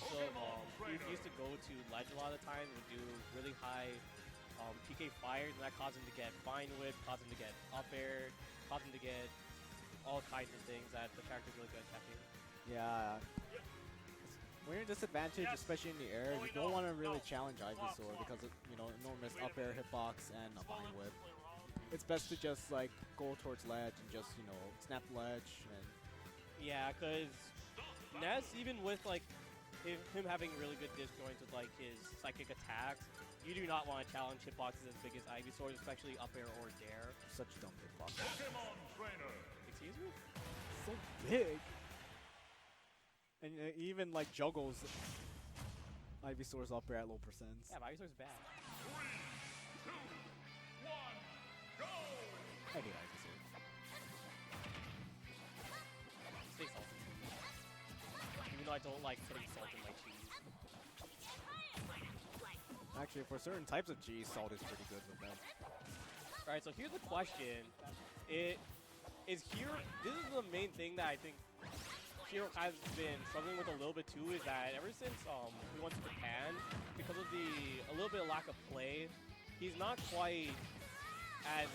lots of, he used to go to ledge a lot of the time and would do really high PK fires, and that caused him to get fine whip, caused him to get up air, caused him to get all kinds of things that the character's really good at catching. Yeah. When you're disadvantaged, especially in the air, you don't want to really challenge Ivysaur because of, enormous up air hitbox and a fine whip. It's best to just like go towards ledge and just snap ledge and. Yeah, because Ness, even with like him having really good disjoints with like his psychic attacks, you do not want to challenge hitboxes as big as Ivysaur, especially up air or dare. Such dumb hitbox. Excuse me? So big. And even like juggles Ivysaur's up air at low percents. Yeah, but Ivysaur's bad. 3, 2, 1, go! I hate Ivysaur. Stay salty. Even though I don't like putting salt in my cheese. Actually, for certain types of cheese, salt is pretty good with them. Alright, so here's the question. Is Hiro, this is the main thing that I think Hiro has been struggling with a little bit too, is that ever since we went to Japan, because of a little bit of lack of play, he's not quite as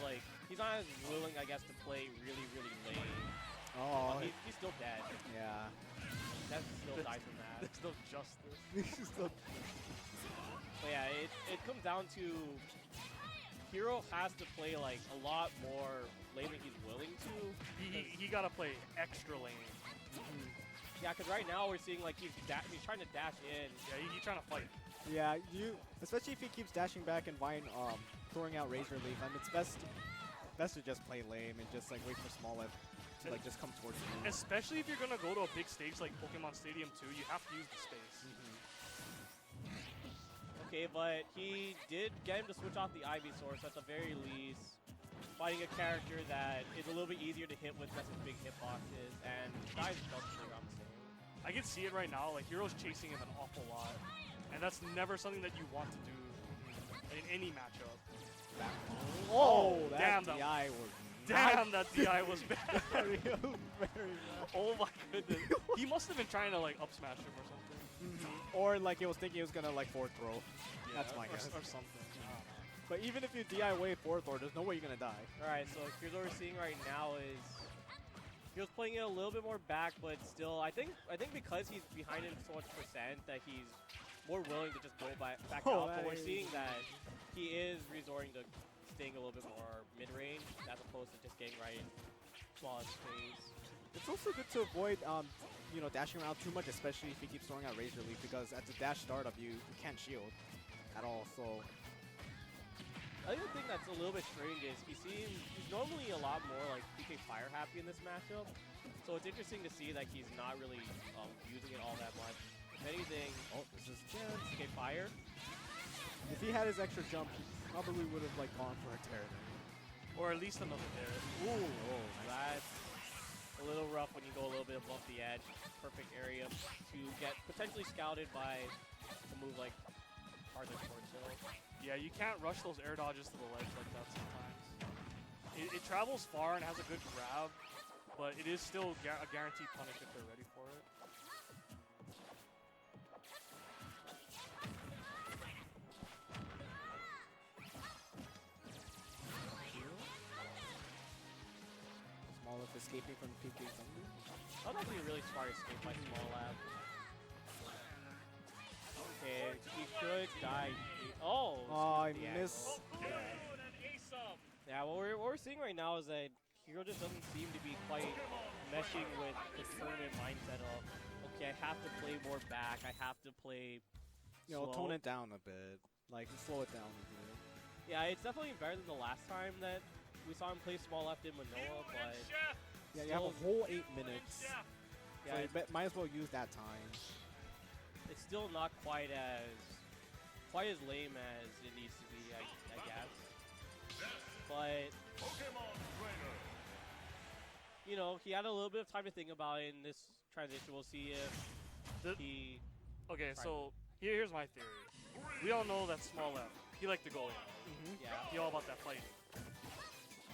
he's not as willing, I guess, to play really, really late. Oh, he's still dead. yeah. That still dies from that. There's no justice. But yeah, it comes down to Hiro has to play a lot more lane than he's willing to. He gotta play extra lane. Yeah, because right now we're seeing he's trying to dash in. Yeah, he's trying to fight. Yeah, especially if he keeps dashing back and Vine throwing out Razor Leaf, and it's best to just play lame and just wait for Small F to just come towards you. Especially if you're gonna go to a big stage like Pokemon Stadium 2, you have to use the space. Okay, but he did get him to switch off the Ivysaur, so at the very least, fighting a character that is a little bit easier to hit with such big hitboxes, and dies relatively around the same. I can see it right now. Hiro's chasing him an awful lot, and that's never something that you want to do in any matchup. Oh, damn, that DI was damn, that DI was bad. very bad. Oh my goodness. He must have been trying to up smash him or something. Or he was thinking he was gonna forward throw. Yeah, That's my guess. Or something. But even if you DI away forward throw, there's no way you're gonna die. Alright, so here's what we're seeing right now is Hero's playing it a little bit more back, but still, I think because he's behind in so much percent that he's more willing to just go back out. But we're seeing that he is resorting to staying a little bit more mid-range as opposed to just getting right in flawless space. It's also good to avoid, dashing around too much, especially if he keeps throwing out Razor Leaf, because at the dash startup, you can't shield at all. So I think the thing that's a little bit strange is he's normally a lot more PK fire happy in this matchup. So it's interesting to see that he's not really using it all that much. If anything, this is chance. PK fire. If he had his extra jump, he probably would have gone for a tear there. Or at least another tear. Ooh, that's a little rough when you go a little bit above the edge. Perfect area to get potentially scouted by a move like farther towards hill. Yeah, you can't rush those air dodges to the ledge like that sometimes. It travels far and has a good grab, but it is still a guaranteed punish if they're ready for it. Small F escaping from PK Thunder. That would be a really smart escape by Small Lab. Okay, he should die. Oh, I missed. Yeah, what we're seeing right now is that Hiro just doesn't seem to be quite meshing with the tournament mindset of, okay, I have to play more back, I have to play slow. Tone it down a bit. Slow it down a bit. Yeah, it's definitely better than the last time that we saw him play Small Left in Manoa, but yeah, you have a whole 8 minutes. Yeah, so you might as well use that time. It's still not quite as lame as it needs to be, I guess. But he had a little bit of time to think about it in this transition. We'll see if he. Okay, so here's my theory. We all know that Small F, he liked to go in. Yeah. He all about that fighting.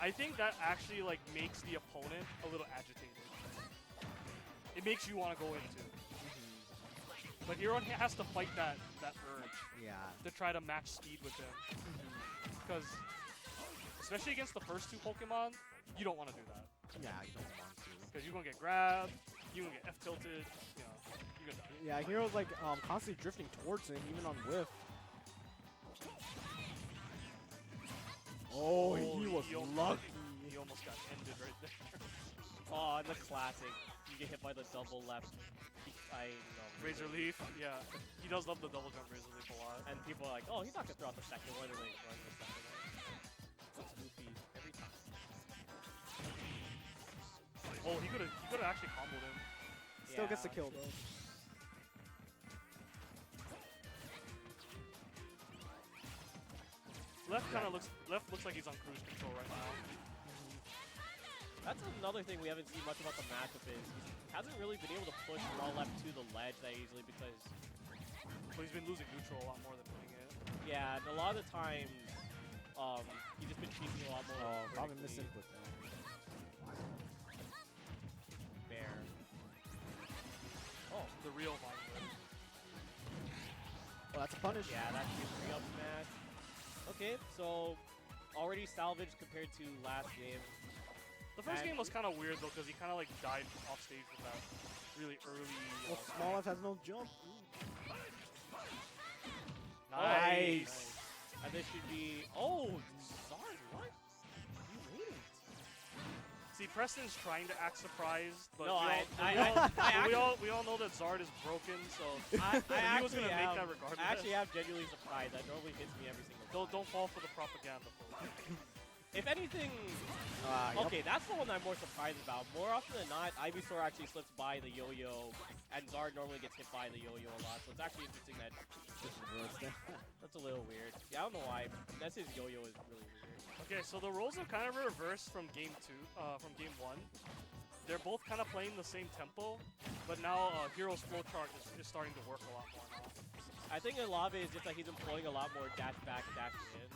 I think that actually makes the opponent a little agitated. It makes you want to go in too. But Hiro has to fight that urge Yeah. to try to match speed with him. Because, especially against the first two Pokemon, you don't want to do that. Yeah, you don't want to. Because you're going to get grabbed, you're going to get F-tilted, you know, you're going to die. Yeah, Hero's like constantly drifting towards him, even on whiff. Oh, he was lucky. He almost got ended right there. Oh, and the classic. You get hit by the double left. I know. Razor Leaf, yeah. He does love the double jump Razor Leaf a lot. And people are like, oh, he's not gonna throw out the second one, and they run the second one. That's goofy every time. Oh, he could have actually comboed him. Still gets the Yeah. kill though. Left looks like he's on cruise control right now. That's another thing we haven't seen much about the matchup is he hasn't really been able to push raw left to the ledge that easily because But he's been losing neutral a lot more than winning it. yeah, and a lot of the times he's just been cheating a lot more. Oh, probably vertically. misinput there. Bear. Oh, The real Vine Whip. Oh, that's a punish. yeah, that's your 3-up smash. Okay, so already salvaged compared to last game. The first And- game was kind of weird though, because he kind of like died off stage with that really early. Well, Small F has no jump. Nice. And this should be. Oh, sorry, what? You waited. See, Preston's trying to act surprised, but No, we all know that Zard is broken, so I he was gonna actually make am- that regardless. I actually am genuinely surprised. That normally hits me every single time. Don't fall for the propaganda, folks. If anything, okay, that's the one I'm more surprised about. More often than not, Ivysaur actually slips by the yo-yo, and Zard normally gets hit by the yo-yo a lot. So it's actually interesting that that's a little weird. Yeah, I don't know why. Ness's yo-yo is really weird. Okay, so the roles are kind of reversed from game game 1. They're both kind of playing the same tempo, but now Hero's flowchart is starting to work a lot more now. I think a lot of it is just that he's employing a lot more dash back, dash in.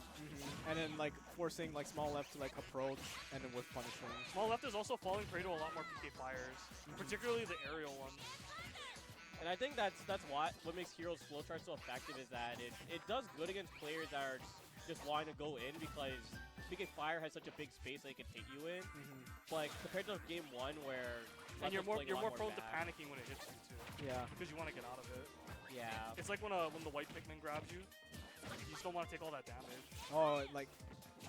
And then like forcing like Small Left to like approach and then with punishment. Small Left is also falling prey to a lot more PK fires, particularly the aerial ones. And I think that's what makes Hero's flowchart so effective is that it does good against players that are just wanting to go in because PK Fire has such a big space they can hit you in. But compared to game 1 where And you're more prone to back. panicking when it hits you too. Yeah. Because you want to get out of it. Yeah. It's like when the white Pikmin grabs you, you still want to take all that damage. Oh, like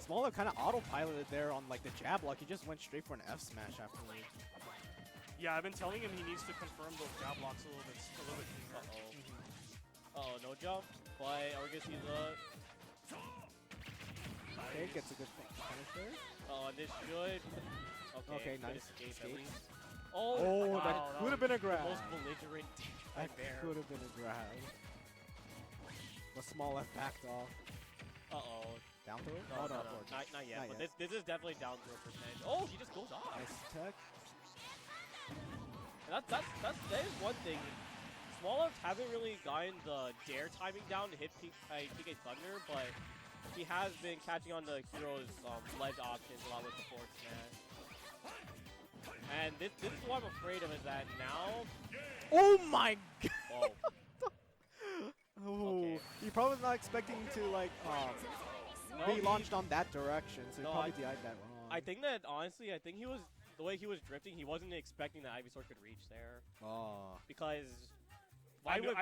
Small Left kind of autopiloted there on like the jab lock. He just went straight for an F smash afterwards. Yeah, I've been telling him he needs to confirm those jab locks a little bit cleaner. Uh-oh, no jump. But are we gonna see the Okay, gets a good punish there. oh, and this should Okay, good nice escape at escape. least. Oh, wow, that could have been a grab. Most belligerent That bear. could have been a grab. The Small Left backed off. Uh-oh. Down throw? No, Oh, no, no. not yet. Not But yet. this is definitely down to a percentage. Oh, he just goes off. Nice tech. And that is one thing. Small Left haven't really gotten the dare timing down to hit PK Thunder, but he has been catching on the Hero's ledge options a lot with the forward smash. And this is what I'm afraid of is that now. Oh my god! Oh. Okay. He probably was not expecting to like No, be he- launched on that direction, so he No, probably DI'd that wrong. I think that honestly, he was the way he was drifting. He wasn't expecting that Ivysaur could reach there Oh. because I knew